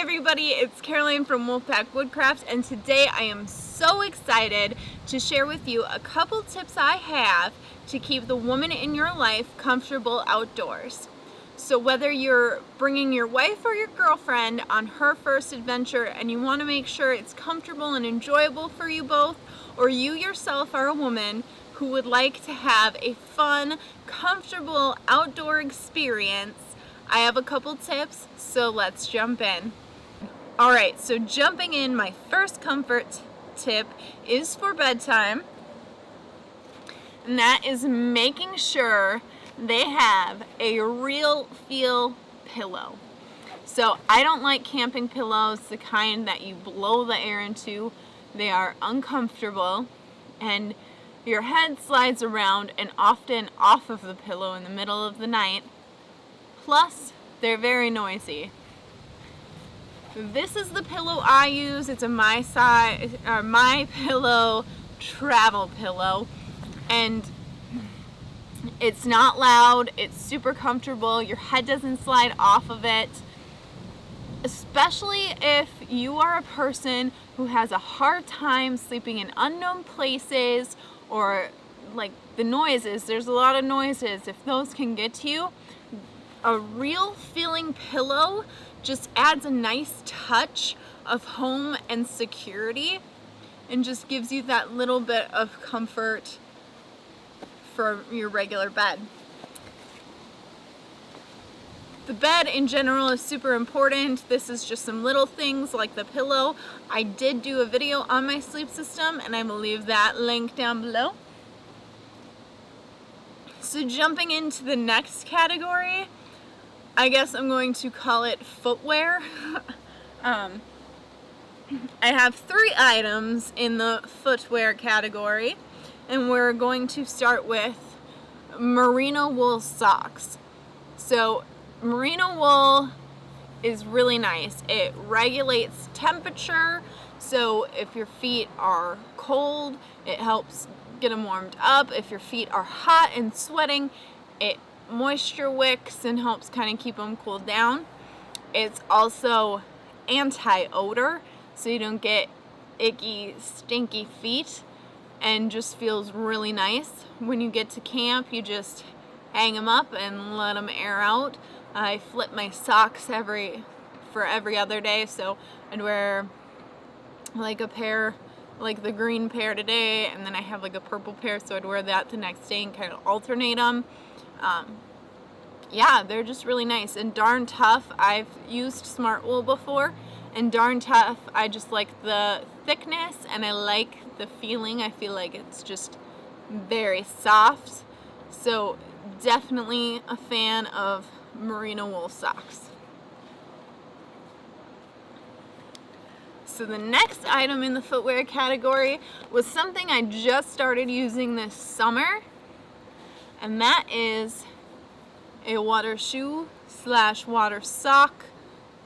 Hey everybody, it's Caroline from Woodcraft, and today I am so excited to share with you a couple tips I have to keep the woman in your life comfortable outdoors. So whether you're bringing your wife or your girlfriend on her first adventure and you want to make sure it's comfortable and enjoyable for you both, or you yourself are a woman who would like to have a fun, comfortable outdoor experience, I have a couple tips, so let's jump in. Alright, so jumping in, my first comfort tip is for bedtime, and that is making sure they have a real feel pillow. So I don't like camping pillows, the kind that you blow the air into. They are uncomfortable, and your head slides around and often off of the pillow in the middle of the night. Plus, they're very noisy. This is the pillow I use. It's a My Pillow travel pillow, and it's not loud. It's super comfortable. Your head doesn't slide off of it. Especially if you are a person who has a hard time sleeping in unknown places, or like the noises. There's a lot of noises. If those can get to you, a real feeling pillow just adds a nice touch of home and security and just gives you that little bit of comfort for your regular bed. The bed in general is super important. This is just some little things like the pillow. I did do a video on my sleep system, and I will leave that link down below. So jumping into the next category, I guess I'm going to call it footwear. I have 3 items in the footwear category, and we're going to start with merino wool socks. So merino wool is really nice. It regulates temperature, so if your feet are cold, it helps get them warmed up. If your feet are hot and sweating, it moisture wicks and helps kind of keep them cooled down. It's also anti-odor, so you don't get icky, stinky feet, and just feels really nice. When you get to camp, you just hang them up and let them air out. I flip my socks for every other day, so I'd wear like a pair, like the green pair today, and then I have like a purple pair, so I'd wear that the next day and kind of alternate them. Yeah, they're just really nice and darn tough. I've used Smart Wool before, and darn tough. I just like the thickness, and I like the feeling. I feel like it's just very soft. So definitely a fan of merino wool socks. So the next item in the footwear category was something I just started using this summer, and that is a water shoe / water sock,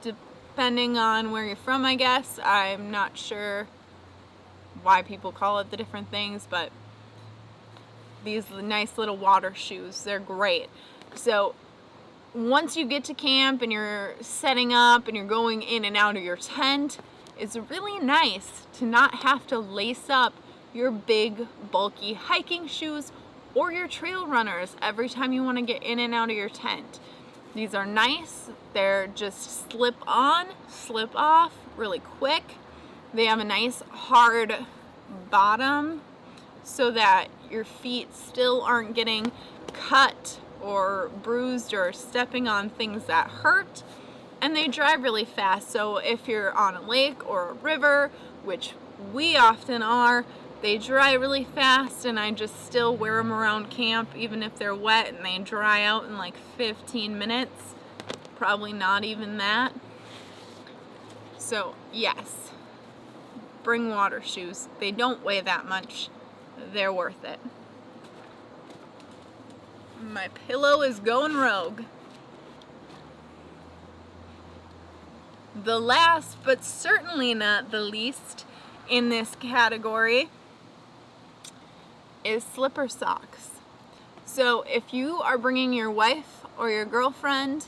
depending on where you're from, I guess. I'm not sure why people call it the different things, but these nice little water shoes, they're great. So once you get to camp and you're setting up and you're going in and out of your tent, it's really nice to not have to lace up your big, bulky hiking shoes or your trail runners every time you want to get in and out of your tent. These are nice. They're just slip on, slip off really quick. They have a nice hard bottom so that your feet still aren't getting cut or bruised or stepping on things that hurt. And they dry really fast, so if you're on a lake or a river, which we often are, they dry really fast, and I just still wear them around camp even if they're wet, and they dry out in like 15 minutes. Probably not even that. So yes, bring water shoes. They don't weigh that much. They're worth it. My pillow is going rogue. The last, but certainly not the least in this category, is slipper socks. So if you are bringing your wife or your girlfriend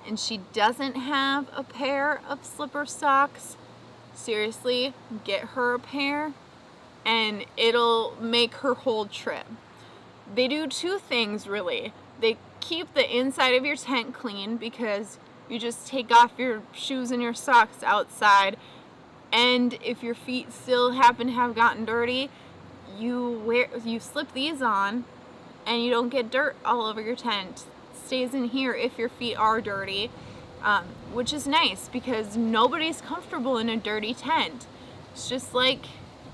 and she doesn't have a pair of slipper socks, seriously, get her a pair and it'll make her whole trip. They do two things really. They keep the inside of your tent clean because you just take off your shoes and your socks outside, and if your feet still happen to have gotten dirty, you slip these on and you don't get dirt all over your tent. It stays in here if your feet are dirty, which is nice because nobody's comfortable in a dirty tent. It's just like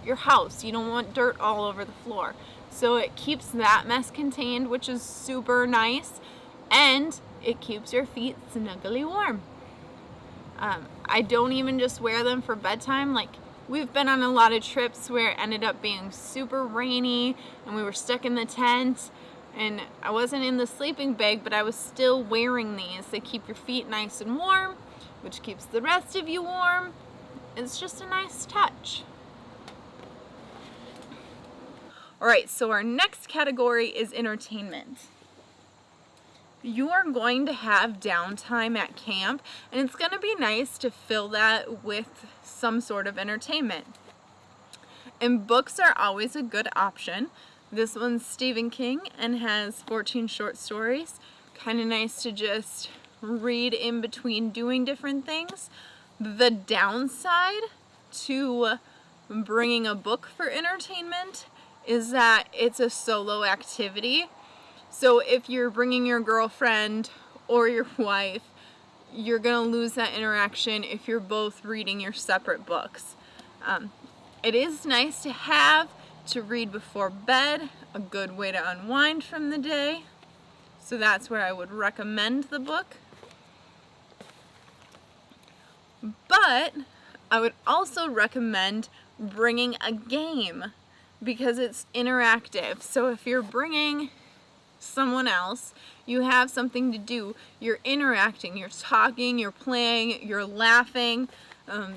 your house. You don't want dirt all over the floor. So it keeps that mess contained, which is super nice, and it keeps your feet snugly warm. I don't even just wear them for bedtime. Like, we've been on a lot of trips where it ended up being super rainy and we were stuck in the tent and I wasn't in the sleeping bag, but I was still wearing these. They keep your feet nice and warm, which keeps the rest of you warm. It's just a nice touch. Alright, so our next category is entertainment. You are going to have downtime at camp, and it's going to be nice to fill that with some sort of entertainment. And books are always a good option. This one's Stephen King and has 14 short stories. Kind of nice to just read in between doing different things. The downside to bringing a book for entertainment is that it's a solo activity. So if you're bringing your girlfriend or your wife, you're going to lose that interaction if you're both reading your separate books. It is nice to have to read before bed, a good way to unwind from the day. So that's where I would recommend the book. But I would also recommend bringing a game because it's interactive. So if you're bringing someone else, you have something to do, you're interacting, you're talking, you're playing, you're laughing.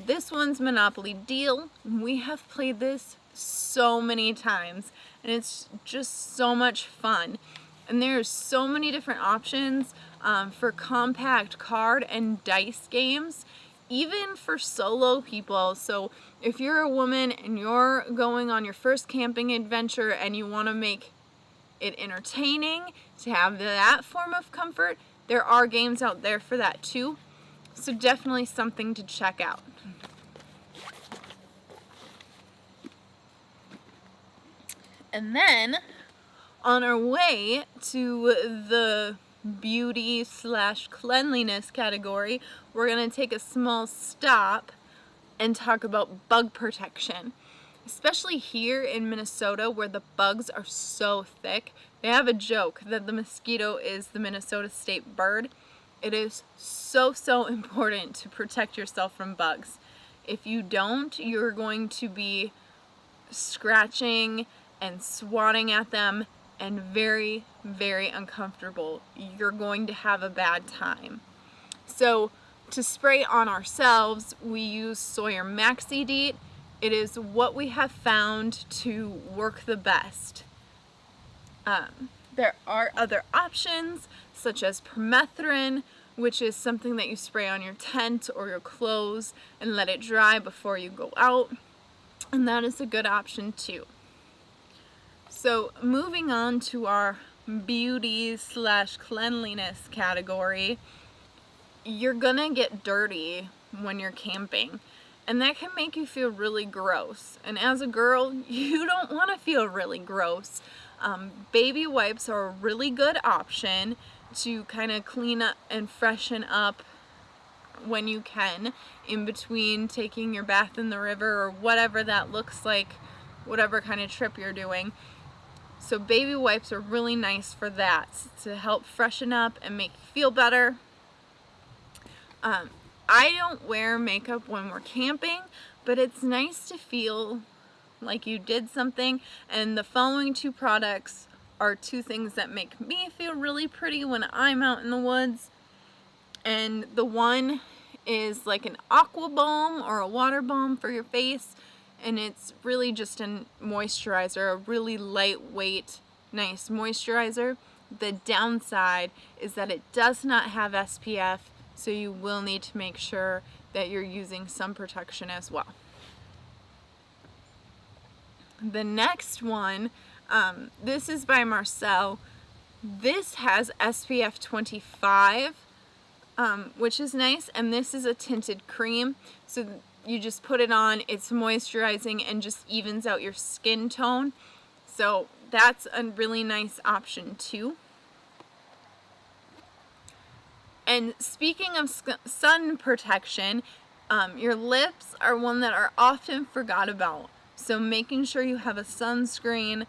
This one's Monopoly Deal. We have played this so many times and it's just so much fun. And there's so many different options for compact card and dice games, even for solo people. So if you're a woman and you're going on your first camping adventure and you want to make it entertaining, to have that form of comfort, there are games out there for that too. So definitely something to check out. And then on our way to the beauty/cleanliness category, we're going to take a small stop and talk about bug protection. Especially here in Minnesota where the bugs are so thick. They have a joke that the mosquito is the Minnesota state bird. It is so important to protect yourself from bugs. If you don't, you're going to be scratching and swatting at them and very uncomfortable. You're going to have a bad time. So to spray on ourselves, we use Sawyer Maxi DEET. It is what we have found to work the best. There are other options such as permethrin, which is something that you spray on your tent or your clothes and let it dry before you go out, and that is a good option too. So moving on to our beauty/cleanliness category, you're gonna get dirty when you're camping. And that can make you feel really gross. And as a girl, you don't want to feel really gross. Baby wipes are a really good option to kind of clean up and freshen up when you can, in between taking your bath in the river or whatever that looks like, whatever kind of trip you're doing. So baby wipes are really nice for that, to help freshen up and make you feel better. I don't wear makeup when we're camping, but it's nice to feel like you did something, and the following two products are two things that make me feel really pretty when I'm out in the woods. And the one is like an aqua balm or a water balm for your face, and it's really just a moisturizer, a really lightweight, nice moisturizer. The downside is that it does not have SPF so you will need to make sure that you're using sun protection as well. The next one, this is by Marcel. This has SPF 25, which is nice, and this is a tinted cream, so you just put it on, it's moisturizing and just evens out your skin tone, so that's a really nice option too. And speaking of sun protection, your lips are one that are often forgot about. So making sure you have a sunscreen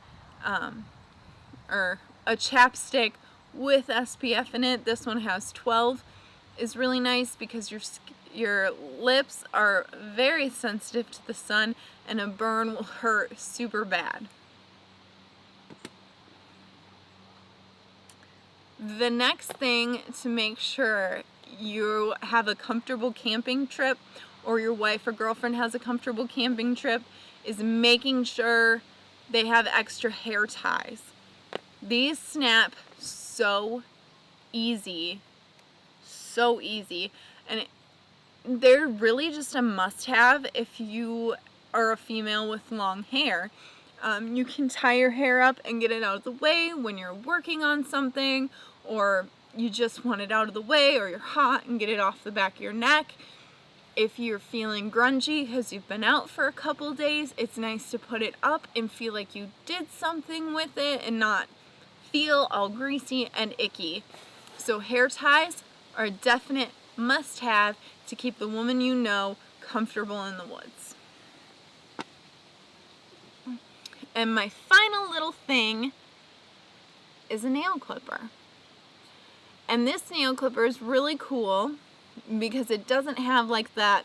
or a chapstick with SPF in it, this one has 12, is really nice because your lips are very sensitive to the sun and a burn will hurt super bad. The next thing to make sure you have a comfortable camping trip, or your wife or girlfriend has a comfortable camping trip, is making sure they have extra hair ties. These snap so easy, and they're really just a must-have if you are a female with long hair. You can tie your hair up and get it out of the way when you're working on something, or you just want it out of the way, or you're hot and get it off the back of your neck. If you're feeling grungy because you've been out for a couple days, it's nice to put it up and feel like you did something with it and not feel all greasy and icky. So hair ties are a definite must-have to keep the woman you know comfortable in the woods. And my final little thing is a nail clipper. And this nail clipper is really cool because it doesn't have like that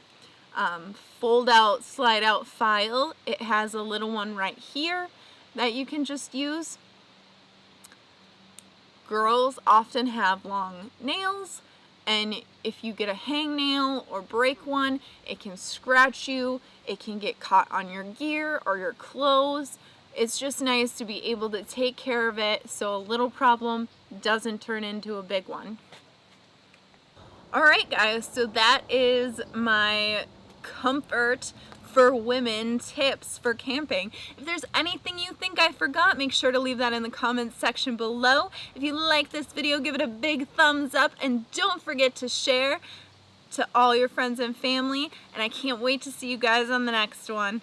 fold out, slide out file. It has a little one right here that you can just use. Girls often have long nails, and if you get a hangnail or break one, it can scratch you, it can get caught on your gear or your clothes. It's just nice to be able to take care of it so a little problem doesn't turn into a big one. Alright guys, so that is my comfort for women tips for camping. If there's anything you think I forgot, make sure to leave that in the comments section below. If you like this video, give it a big thumbs up, and don't forget to share to all your friends and family, and I can't wait to see you guys on the next one.